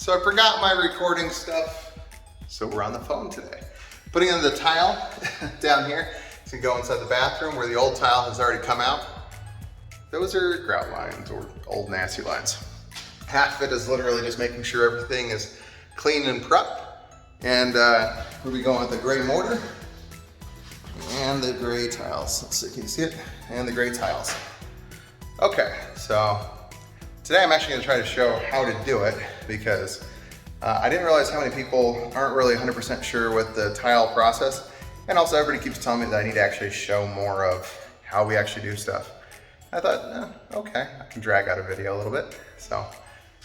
So I forgot my recording stuff, so we're on the phone today. Putting in the tile down here to go inside the bathroom where the old tile has already come out. Those are grout lines or old nasty lines. Half of it is literally just making sure everything is clean and prepped. And we'll be going with the gray mortar and the gray tiles. Let's see, can you see it? And the gray tiles. Okay, so today I'm actually gonna try to show how to do it because I didn't realize how many people aren't really 100% sure with the tile process. And also everybody keeps telling me that I need to actually show more of how we actually do stuff. I thought, okay, I can drag out a video a little bit. So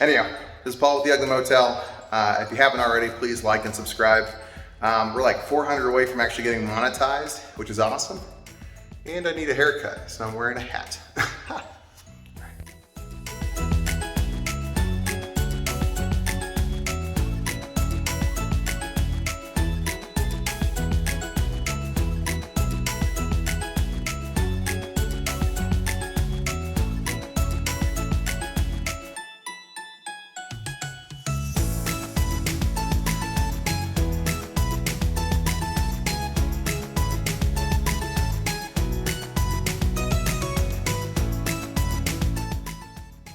anyhow, this is Paul with the Ugly Motel. If you haven't already, please like and subscribe. We're like 400 away from actually getting monetized, which is awesome. And I need a haircut, so I'm wearing a hat.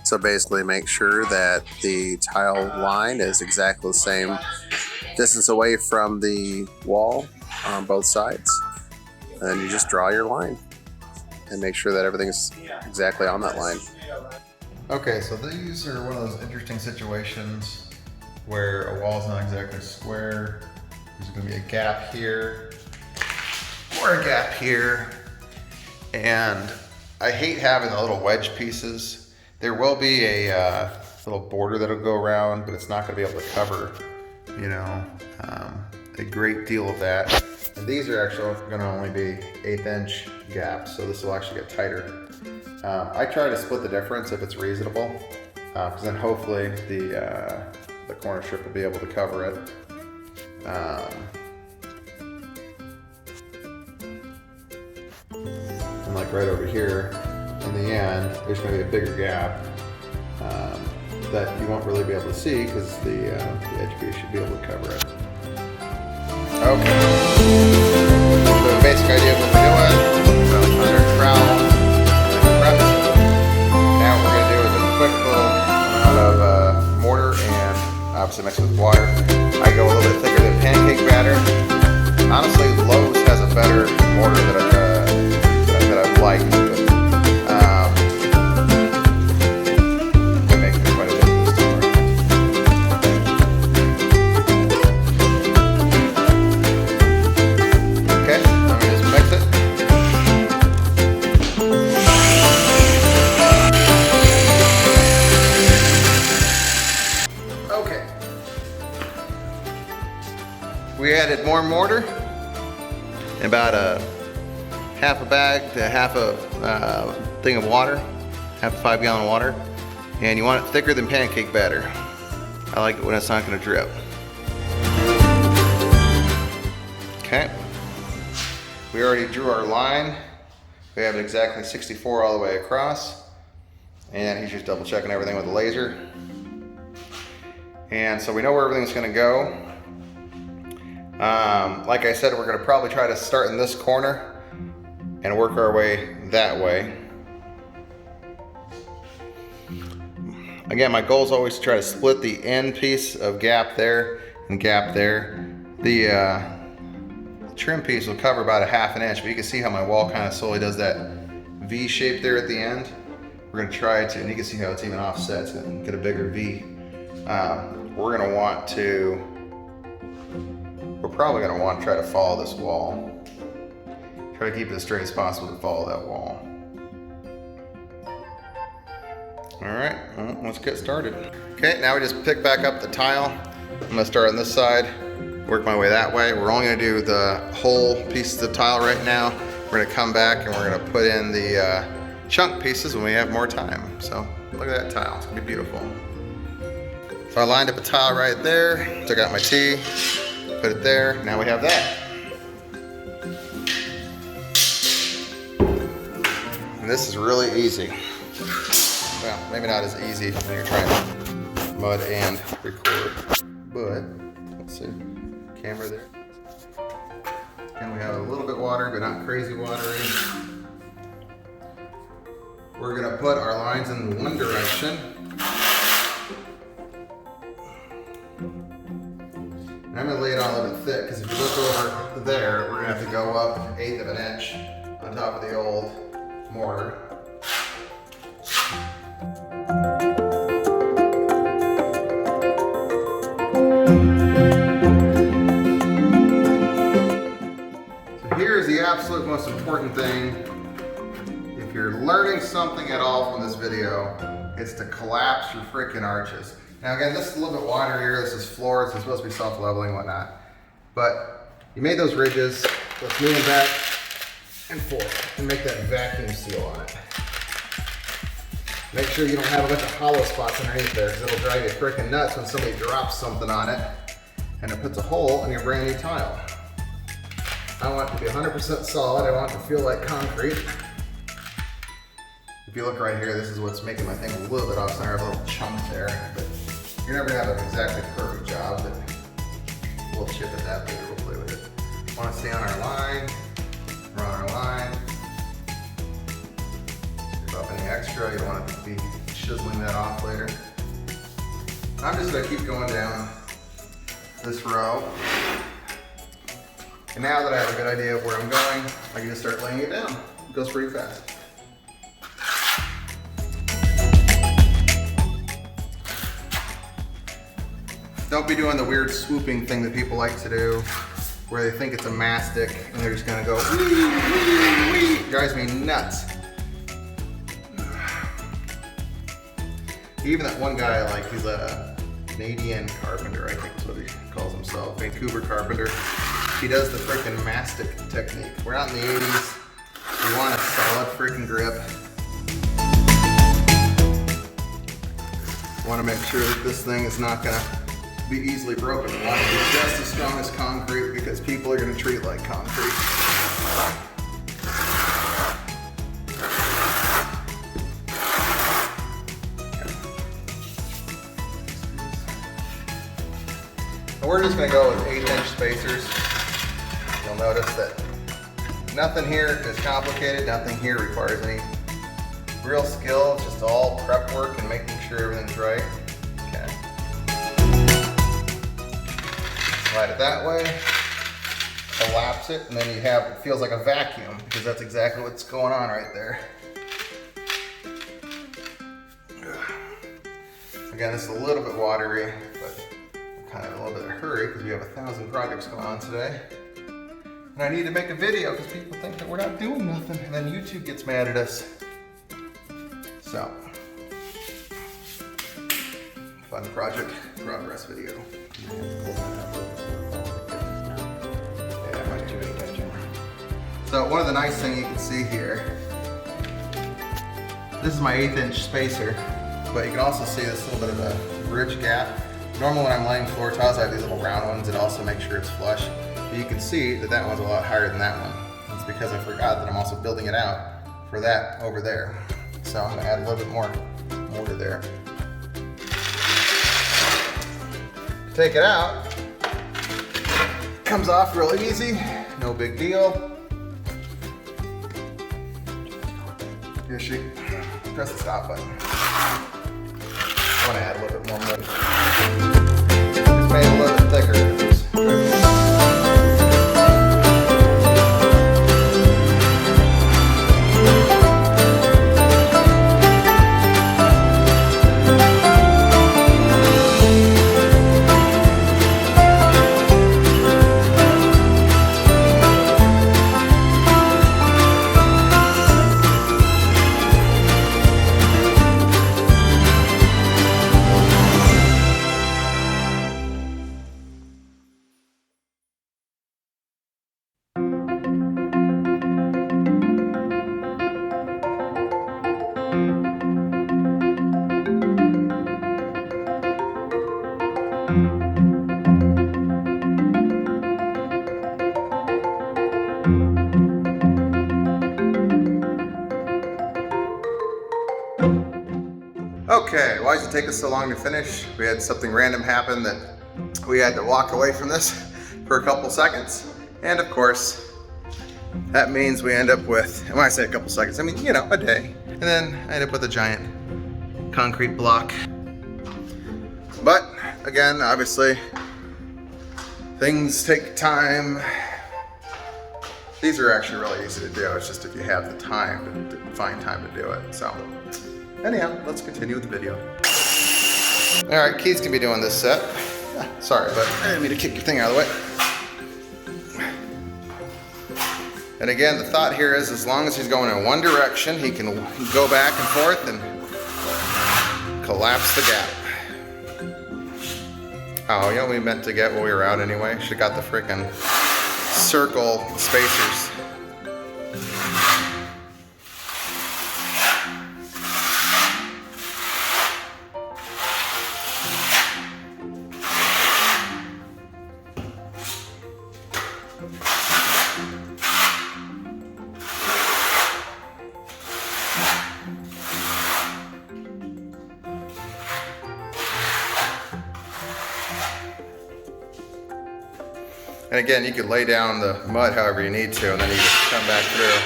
So basically make sure that the tile line is exactly the same distance away from the wall on both sides. And then you just draw your line and make sure that everything's exactly on that line. Okay, so these are one of those interesting situations where a wall's not exactly square. There's gonna be a gap here or a gap here. And I hate having the little wedge pieces. There will be a little border that'll go around, but it's not gonna be able to cover, you know, a great deal of that. And these are actually gonna only be 1/8 inch gaps, so this will actually get tighter. I try to split the difference if it's reasonable, because then hopefully the corner strip will be able to cover it. And like right over here, in the end, there's going to be a bigger gap that you won't really be able to see because the edge piece should be able to cover it. Okay. So the basic idea of what we're doing, so under trowel, prep. Now what we're going to do is a quick little amount of mortar and obviously mix with water. I go a little bit thicker than pancake batter. Honestly, Lowe's has a better mortar that I've liked. We added more mortar, about half a bag to half a thing of water, half a 5-gallon water, and you want it thicker than pancake batter. I like it when it's not going to drip. Okay, we already drew our line. We have it exactly 64 all the way across, and he's just double checking everything with a laser. And so we know where everything's going to go. Like I said, we're going to probably try to start in this corner and work our way that way. Again, my goal is always to try to split the end piece of gap there and gap there. The trim piece will cover about 1/2 inch, but you can see how my wall kind of slowly does that V shape there at the end. We're going to try to, and you can see how it's even offset to get a bigger V. We're going to want to We're probably going to want to try to follow this wall. Try to keep it as straight as possible to follow that wall. Alright, well, let's get started. Okay, now we just pick back up the tile. I'm going to start on this side, work my way that way. We're only going to do the whole pieces of tile right now. We're going to come back and we're going to put in the chunk pieces when we have more time. So look at that tile, it's going to be beautiful. So I lined up a tile right there, took out my T, put it there, now we have that. And this is really easy. Well, maybe not as easy when you're trying to mud and record. But let's see, camera there. And we have a little bit water, but not crazy watery. We're gonna put our lines in one direction. And I'm gonna lay it on a little bit thick, because if you look over there, we're gonna have to go up 1/8 of an inch on top of the old mortar. So here's the absolute most important thing. If you're learning something at all from this video, it's to collapse your freaking arches. Now again, this is a little bit waterier, this is floors, it's supposed to be self-leveling and whatnot. But you made those ridges, let's move them back and forth and make that vacuum seal on it. Make sure you don't have a bunch of hollow spots underneath there, because it'll drive you freaking nuts when somebody drops something on it and it puts a hole in your brand new tile. I want it to be 100% solid, I want it to feel like concrete. If you look right here, this is what's making my thing a little bit off center, a little chunk there. But you're never gonna have an exactly perfect job, but we'll chip at that later, we'll play with it. Want to stay on our line, we're on our line. Strip up any extra, you don't want it to be chiseling that off later. I'm just gonna keep going down this row. And now that I have a good idea of where I'm going, I can just start laying it down. It goes pretty fast. Don't be doing the weird swooping thing that people like to do, where they think it's a mastic and they're just gonna go wee, wee, wee. It drives me nuts. Even that one guy, like he's a Canadian carpenter, I think is what he calls himself, Vancouver carpenter. He does the freaking mastic technique. We're out in the 80s. We want a solid freaking grip. Want to make sure that this thing is not gonna be easily broken. We want it to be just as strong as concrete, because people are going to treat it like concrete. And we're just going to go with 1/8 inch spacers. You'll notice that nothing here is complicated, nothing here requires any real skill. It's just all prep work and making sure everything's right. Okay. Slide it that way, collapse it, and then you have, it feels like a vacuum, because that's exactly what's going on right there. Again, this is a little bit watery, but I'm kind of in a little bit of a hurry because we have 1,000 projects going on today. And I need to make a video because people think that we're not doing nothing, and then YouTube gets mad at us. So, fun project progress video. So one of the nice things you can see here, this is my 1/8 inch spacer, but you can also see this little bit of a bridge gap. Normally when I'm laying floor tiles, I have these little round ones that also make sure it's flush. But you can see that that one's a lot higher than that one. It's because I forgot that I'm also building it out for that over there. So I'm gonna add a little bit more mortar there. Take it out, comes off real easy, no big deal. Here she, press the stop button. I want to add a little bit more wood. It's made a little bit thicker. Okay, why does it take us so long to finish? We had something random happen that we had to walk away from this for a couple seconds. And of course, that means we end up with, and when I say a couple seconds, I mean, you know, a day. And then I end up with a giant concrete block. But again, obviously, things take time. These are actually really easy to do. It's just if you have the time to find time to do it. So anyhow, let's continue with the video. All right, Keith's gonna be doing this set. Sorry, but I didn't mean to kick your thing out of the way. And again, the thought here is as long as he's going in one direction, he can go back and forth and collapse the gap. Oh, you know what we meant to get when we were out anyway? Should've got the frickin' circle spacers. And again, you could lay down the mud however you need to, and then you just come back through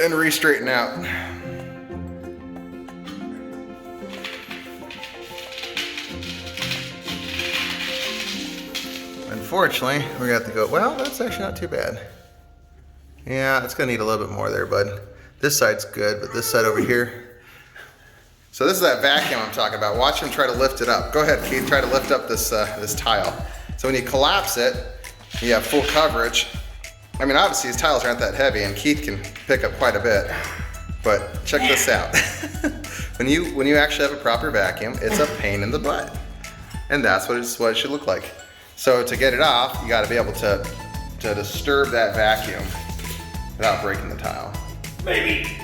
and re-straighten out. Unfortunately, we got to go, well, that's actually not too bad. Yeah, it's gonna need a little bit more there, bud. This side's good, but this side over here. So this is that vacuum I'm talking about. Watch him try to lift it up. Go ahead, Keith, try to lift up this, this tile. So when you collapse it, you have full coverage. I mean, obviously these tiles aren't that heavy and Keith can pick up quite a bit, but check this out. when you actually have a proper vacuum, it's a pain in the butt. And that's what it should look like. So to get it off, you gotta be able to disturb that vacuum without breaking the tile. Baby.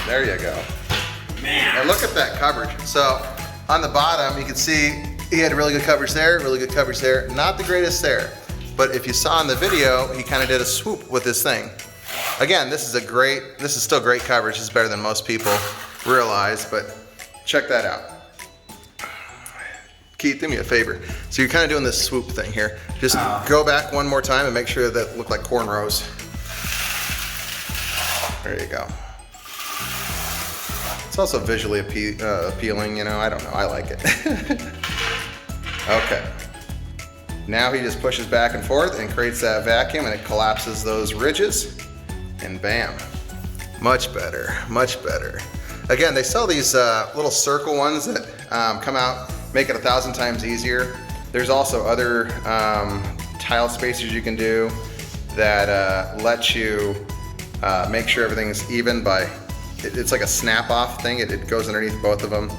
There you go. Man. Now look at that coverage. So on the bottom, you can see he had really good coverage there, really good coverage there. Not the greatest there, but if you saw in the video, he kind of did a swoop with this thing. Again, this is still great coverage. It's better than most people realize, but check that out. Keith, do me a favor. So you're kind of doing this swoop thing here. Just go back one more time and make sure that look like cornrows. There you go. It's also visually appealing, you know, I don't know, I like it. Okay. Now he just pushes back and forth and creates that vacuum and it collapses those ridges and bam. Much better, much better. Again, they sell these little circle ones that come out, make it 1,000 times easier. There's also other tile spacers you can do that let you make sure everything's even by, it's like a snap off thing. It goes underneath both of them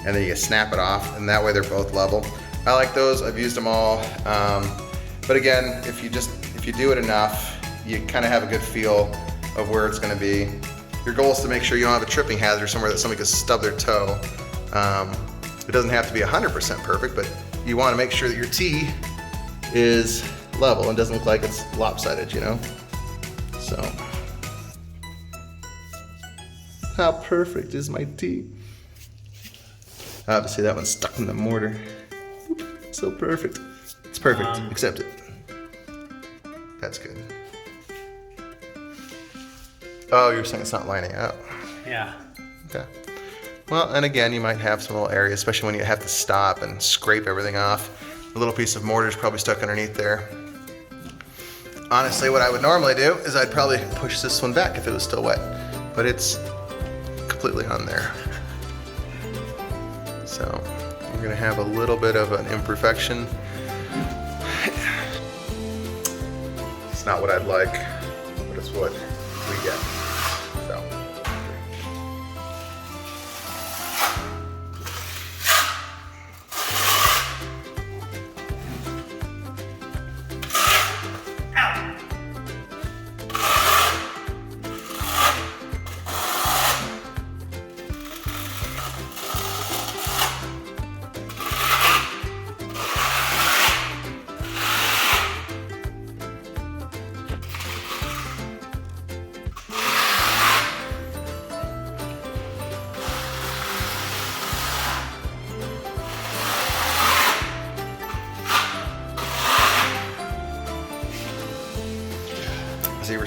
and then you snap it off and that way they're both level. I like those, I've used them all. But again, if you do it enough, you kind of have a good feel of where it's gonna be. Your goal is to make sure you don't have a tripping hazard somewhere that somebody could stub their toe. It doesn't have to be 100% perfect, but you wanna make sure that your T is level and doesn't look like it's lopsided, you know? So, how perfect is my T? Obviously that one's stuck in the mortar. So perfect. It's perfect, accept it. That's good. Oh, you're saying it's not lining up. Yeah. Okay. Well, and again, you might have some little areas, especially when you have to stop and scrape everything off. A little piece of mortar is probably stuck underneath there. Honestly, what I would normally do is I'd probably push this one back if it was still wet, but it's completely on there. So you're gonna have a little bit of an imperfection. It's not what I'd like, but it's what we get. So.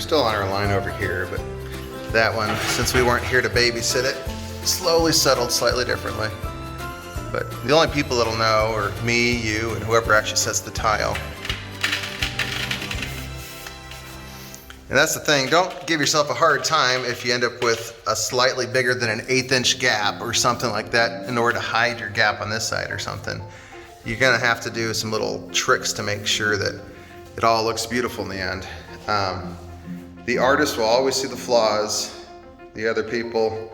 still on our line over here, but that one, since we weren't here to babysit it, slowly settled slightly differently. But the only people that'll know are me, you, and whoever actually sets the tile. And that's the thing, don't give yourself a hard time if you end up with a slightly bigger than an 1/8 inch gap or something like that in order to hide your gap on this side or something. You're gonna have to do some little tricks to make sure that it all looks beautiful in the end. The artist will always see the flaws. The other people,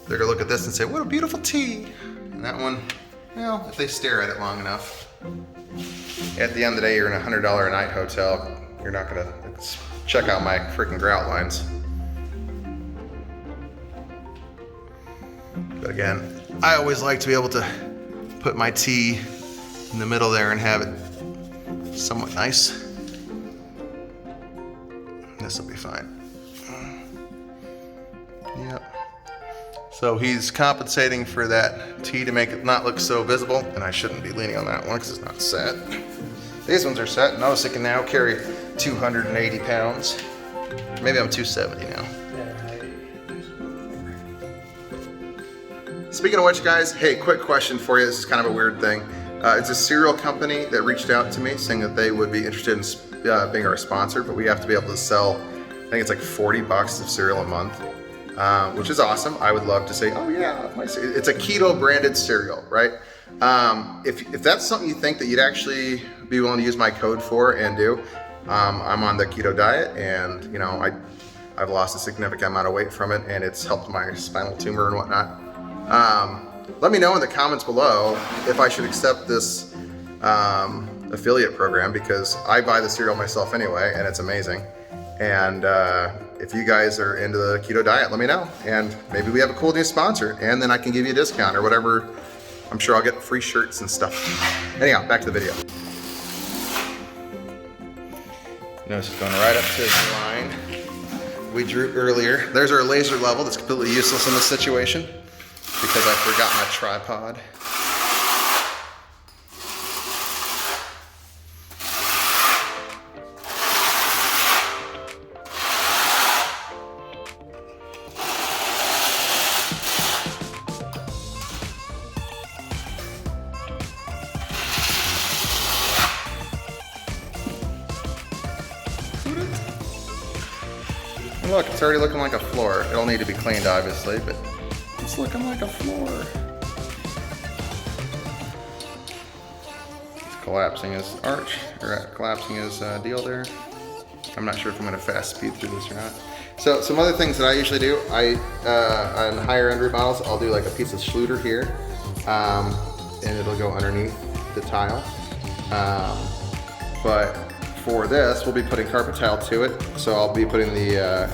they're gonna look at this and say, what a beautiful tee. And that one, well, if they stare at it long enough. At the end of the day, you're in a $100 a night hotel. You're not gonna check out my freaking grout lines. But again, I always like to be able to put my tee in the middle there and have it somewhat nice. This will be fine. Yep. So he's compensating for that tee to make it not look so visible, and I shouldn't be leaning on that one because it's not set. These ones are set. Notice it can now carry 280 pounds. Maybe I'm 270 now. Speaking of which, guys, hey, quick question for you. This is kind of a weird thing. It's a cereal company that reached out to me saying that they would be interested in being our sponsor, but we have to be able to sell, I think it's like 40 boxes of cereal a month, which is awesome. I would love to say, oh yeah, it's a keto branded cereal, right? If that's something you think that you'd actually be willing to use my code for and do, I'm on the keto diet, and you know, I've lost a significant amount of weight from it, and it's helped my spinal tumor and whatnot. Let me know in the comments below if I should accept this affiliate program, because I buy the cereal myself anyway, and it's amazing. And if you guys are into the keto diet, let me know, and maybe we have a cool new sponsor, and then I can give you a discount or whatever. I'm sure I'll get free shirts and stuff. Anyhow, back to the video. Notice it's going right up to the line we drew earlier. There's our laser level that's completely useless in this situation because I forgot my tripod. And look, it's already looking like a floor. It'll need to be cleaned, obviously, but it's looking like a floor. It's collapsing his arch, or collapsing his deal there. I'm not sure if I'm gonna fast speed through this or not. So some other things that I usually do, on higher end remodels, I'll do like a piece of Schluter here, and it'll go underneath the tile. But for this, we'll be putting carpet tile to it. So I'll be putting the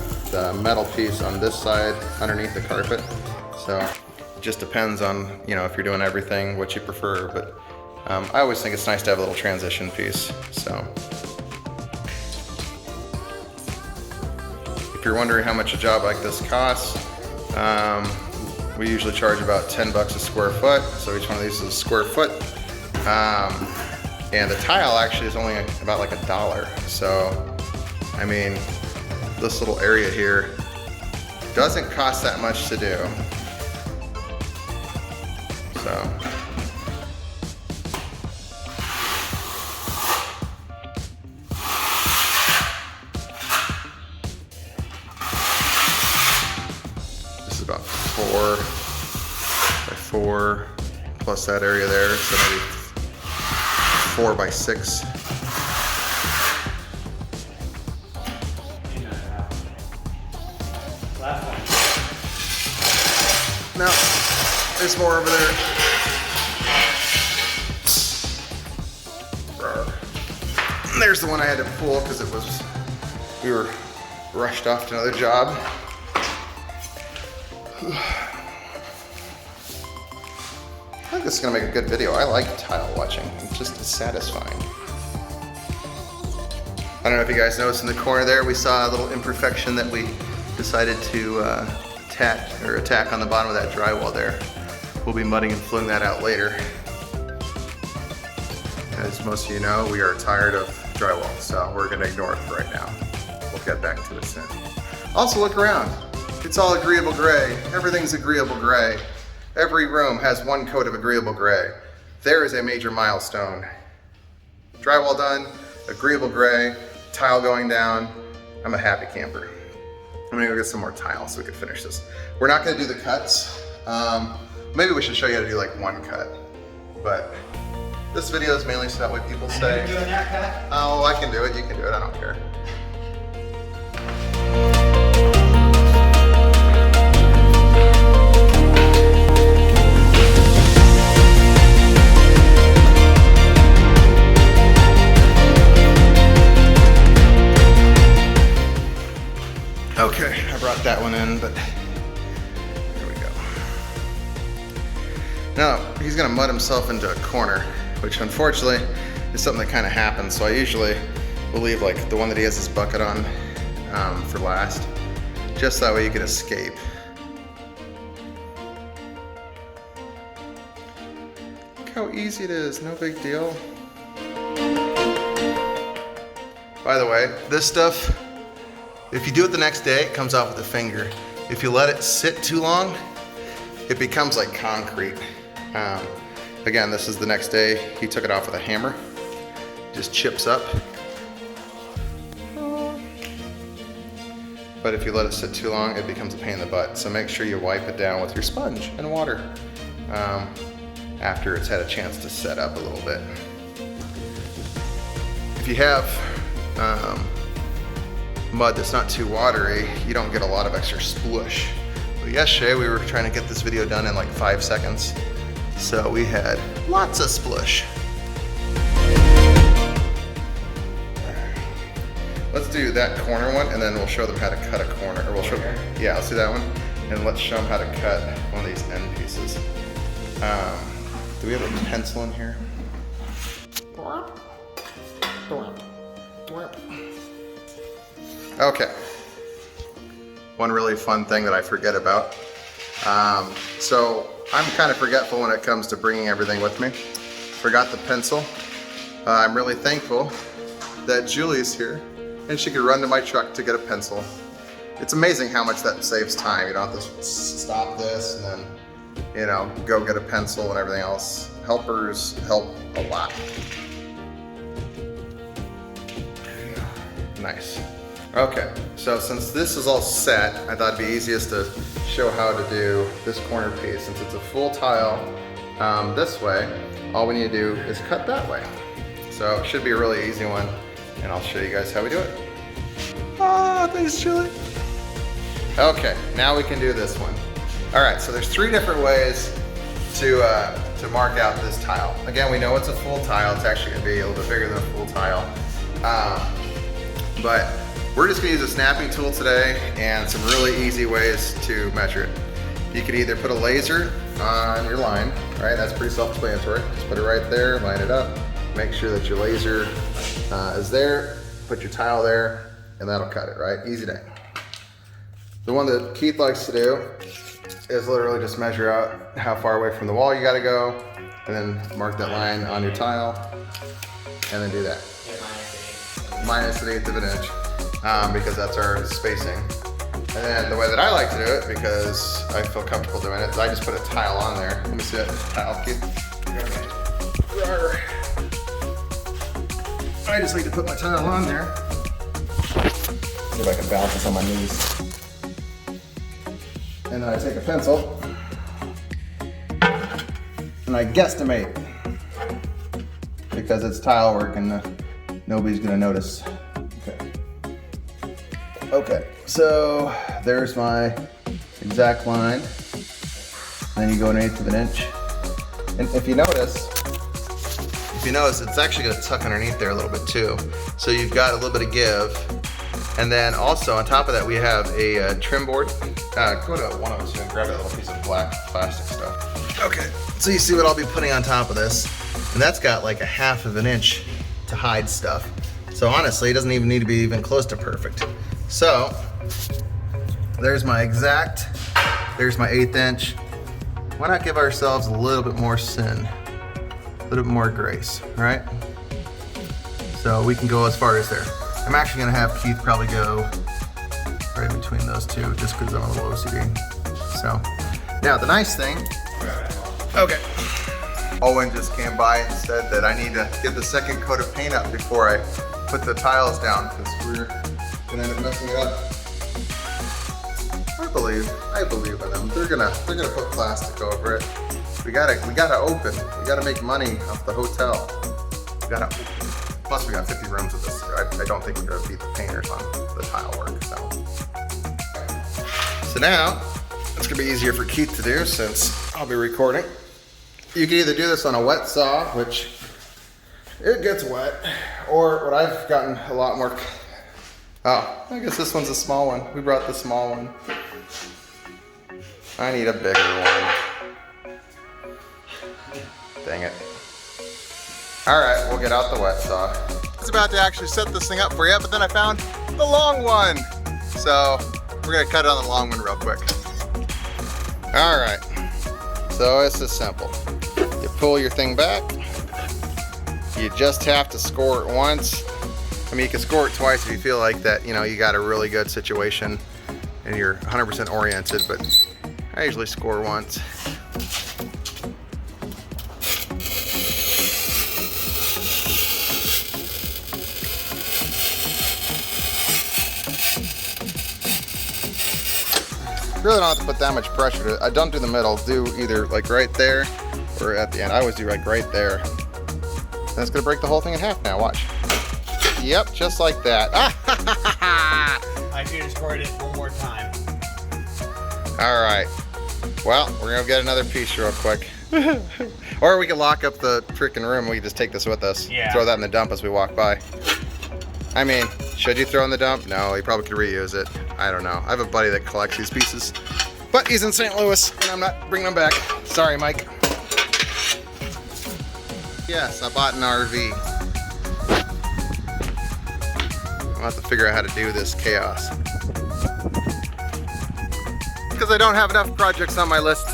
metal piece on this side underneath the carpet. So it just depends on, you know, if you're doing everything, what you prefer. But I always think it's nice to have a little transition piece. So if you're wondering how much a job like this costs, we usually charge about 10 bucks a square foot. So each one of these is a square foot. And the tile actually is only about like $1. So, I mean, this little area here doesn't cost that much to do. So. This is about 4 by 4 plus that area there, so maybe 4 by 6. No, there's more over there. There's the one I had to pull because we were rushed off to another job. I think this is gonna make a good video. I like tile watching. It's just satisfying. I don't know if you guys noticed in the corner there, we saw a little imperfection that we decided to attack on the bottom of that drywall there. We'll be mudding and fluing that out later. As most of you know, we are tired of drywall, so we're gonna ignore it for right now. we'll get back to it soon. Also look around. It's all agreeable gray. Everything's agreeable gray. Every room has one coat of agreeable gray. There is a major milestone. Drywall done, agreeable gray, tile going down. I'm a happy camper. I'm gonna go get some more tile so we can finish this. We're not gonna do the cuts. Maybe we should show you how to do like one cut. But this video is mainly so that way people say, doing that cut? oh, I can do it, you can do it, I don't care. Okay, I brought that one in, but here we go. Now, he's gonna mud himself into a corner, which unfortunately is something that kind of happens. So I usually will leave like the one that he has his bucket on for last, just that way you can escape. Look how easy it is, no big deal. By the way, this stuff, if you do it the next day, it comes off with a finger. If you let it sit too long, it becomes like concrete. Again, this is the next day. He took it off with a hammer. Just chips up. But if you let it sit too long, it becomes a pain in the butt. So make sure you wipe it down with your sponge and water after it's had a chance to set up a little bit. If you have mud that's not too watery, you don't get a lot of extra splush. But yesterday we were trying to get this video done in like 5 seconds, so we had lots of splush. Let's do that corner one, and then we'll show them how to cut a corner. Or we'll show them, yeah, let's do that one, and let's show them how to cut one of these end pieces. Do we have a pencil in here? Okay. One really fun thing that I forget about. So I'm kind of forgetful when it comes to bringing everything with me. Forgot the pencil. I'm really thankful that Julie's here and she could run to my truck to get a pencil. It's amazing how much that saves time. You don't have to stop this and then, you know, go get a pencil and everything else. Helpers help a lot. Nice. Okay, so since this is all set, I thought it'd be easiest to show how to do this corner piece. Since it's a full tile this way, all we need to do is cut that way. So it should be a really easy one, and I'll show you guys how we do it. Ah, thanks, Julie. Okay, now we can do this one. All right, so there's 3 different ways to mark out this tile. Again, we know it's a full tile. It's actually gonna be a little bit bigger than a full tile. But we're just gonna use a snapping tool today and some really easy ways to measure it. You could either put a laser on your line, right? That's pretty self-explanatory. Just put it right there, line it up. Make sure that your laser is there. Put your tile there, and that'll cut it, right? Easy day. The one that Keith likes to do is literally just measure out how far away from the wall you gotta go, and then mark that line on your tile, and then do that. Minus 1/8 of an inch. Because that's our spacing. And then the way that I like to do it, because I feel comfortable doing it, is I just put a tile on there. Let me see that tile, Keith. I just like to put my tile on there. See if I can balance this on my knees. And then I take a pencil and I guesstimate. Because it's tile work and nobody's gonna notice. Okay, so there's my exact line. Then you go 1/8 of an inch. And if you notice, it's actually gonna tuck underneath there a little bit too. So you've got a little bit of give. And then also on top of that, we have a trim board. Go to 102 and grab that little piece of black plastic stuff. Okay, so you see what I'll be putting on top of this. And that's got like a 1/2 of an inch to hide stuff. So honestly, it doesn't even need to be even close to perfect. So, there's my exact, there's my 1/8 inch. Why not give ourselves a little bit more sin, a little bit more grace, right? So we can go as far as there. I'm actually gonna have Keith probably go right between those two, just because I'm a little OCD. So, now the nice thing, okay. Owen just came by and said that I need to get the second coat of paint up before I put the tiles down, because we're gonna end up messing it up. I believe in them. They're gonna put plastic over it. We gotta open. We gotta make money off the hotel. We gotta open. Plus we got 50 rooms of this. I don't think we're gonna beat the painters on the tile work. So now it's gonna be easier for Keith to do since I'll be recording. You can either do this on a wet saw, which it gets wet, or what I've gotten a lot more. Oh, I guess this one's a small one. We brought the small one. I need a bigger one. Dang it. All right, we'll get out the wet saw. I was about to actually set this thing up for you, but then I found the long one. So we're gonna cut it on the long one real quick. All right, so it's just simple. You pull your thing back. You just have to score it once. I mean, you can score it twice if you feel like that, you know, you got a really good situation and you're 100% oriented, but I usually score once. Really don't have to put that much pressure to it. I don't do the middle, do either like right there or at the end. I always do like right there. And it's gonna break the whole thing in half now, watch. Yep, just like that. I should have scored it one more time. All right. Well, we're gonna get another piece real quick. Or we can lock up the freaking room. We can just take this with us. Yeah. Throw that in the dump as we walk by. I mean, should you throw in the dump? No, you probably could reuse it. I don't know. I have a buddy that collects these pieces, but he's in St. Louis and I'm not bringing them back. Sorry, Mike. Yes, I bought an RV. I'll have to figure out how to do this chaos. Because I don't have enough projects on my list.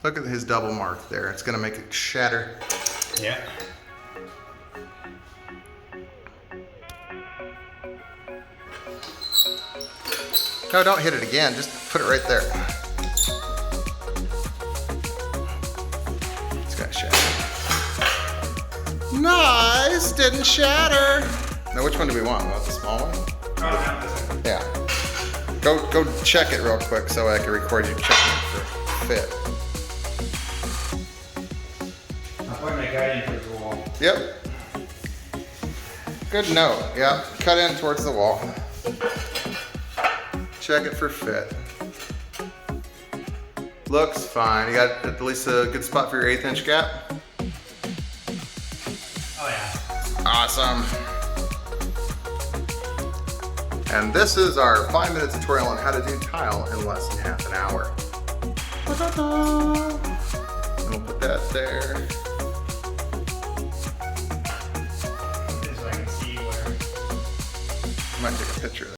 Look at his double mark there. It's gonna make it shatter. Yeah. No, don't hit it again. Just put it right there. It's gonna shatter. Nice, didn't shatter. Now, which one do we want? Want the small one? Oh, no, this one. Yeah. Go check it real quick so I can record you checking it for fit. I'm putting my guy in for the wall. Yep. Good note. Yep. Cut in towards the wall. Check it for fit. Looks fine. You got at least a good spot for your 1/8 inch gap. Oh yeah. Awesome. And this is our 5-minute tutorial on how to do tile in less than half an hour. And we'll put that there. Just so I can see where. I might take a picture of that.